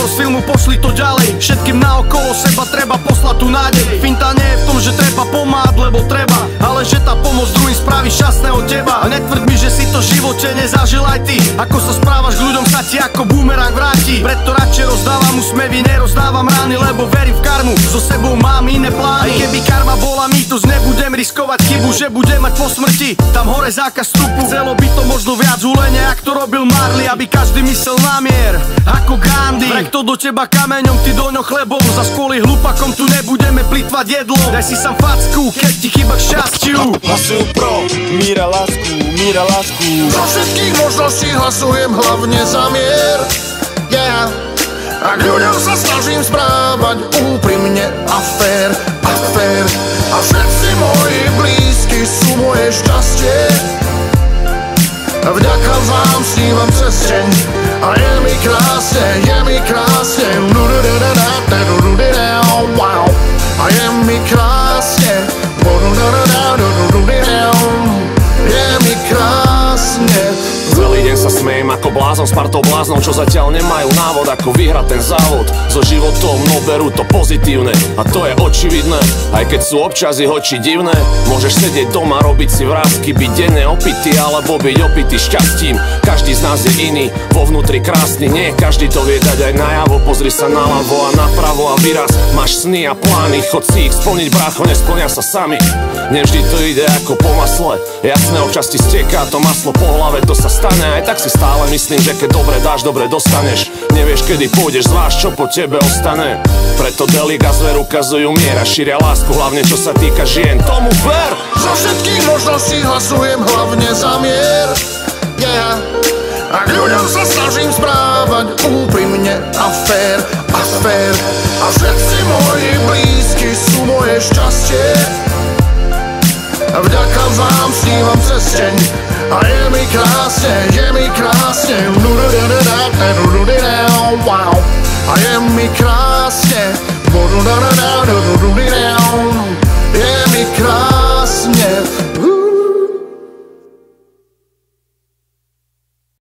Zábor z filmu, pošli to ďalej. Všetkým naokolo seba treba poslať tú nádej. Finta nie je v tom, že treba pomáhať, lebo treba, ale že tá pomoc druhým spraví šťastného teba. A netvrď mi, že si to v živote nezažil aj ty. Ako sa správaš k ľuďom, sa ti ako bumerang vráti. Preto radšej rozdávam úsmevy, nerozdávam rány, lebo verím v karmu, so sebou mám iné plány. Aj keby karma bola mýtus, nebudem riskovať chybu, že budem mať po smrti tam hore zákaz vstupu. Chcelo by to možno viac hulenie, jak to robil Marley, aby každý myslel na mier, ako Gandhi. Vrek to do teba kameňom, ty do ňo chlebom. Za kvôli hlupakom tu nebudeme plitvať jedlom. Daj si sam facku, keď ti chýba k šťastiu. Hlasujú pro míra lásku, míra lásku. Zo všetkých možností hlasujem hlavne za mier, yeah. A k ľuďom sa snažím správať úprimne a fér, a fér. A všetci moji blízky sú moje šťastie. Vďaka vám snívam cez deň a je mi krásne, je mi krásne. A je mi krásne, je mi krásne. Celý deň sa smejem ako blázon s partou bláznou, čo zatiaľ nemajú návod, ako vyhrať ten závod. So životom no berú to pozitívne a to je očividné. Aj keď sú občas ich oči divné, môžeš sedieť doma, robiť si vrásky, byť denne opitý alebo byť opitý šťastím. Každý z nás je iný, vo vnútri krásny, nie každý to vie dať aj najavo. Pozri sa naľavo a napravo a vyraz. Máš sny a plány, chod si ich splniť, brácho, nesplnia sa sami. Nevždy to ide ako po masle, jasné, občas ti steká to maslo po hlave, to sa stane. Aj tak si stále myslím, že keď dobre dáš, dobre dostaneš. Nevieš, kedy pôjdeš, zváž, čo po tebe ostane. Preto Delik a Zver ukazujú mier a šíria lásku, hlavne čo sa týka žien. Tomu ver! Zo všetkých možností hlasujem hlavne za mier, yeah. A k ľuďom sa snažím správať úprimne a fér, a fér. A všetci moji blízky sú moje šťastie. Vďaka vám snívam cez deň a je mi krásne, je mi krásne. A je mi krásne.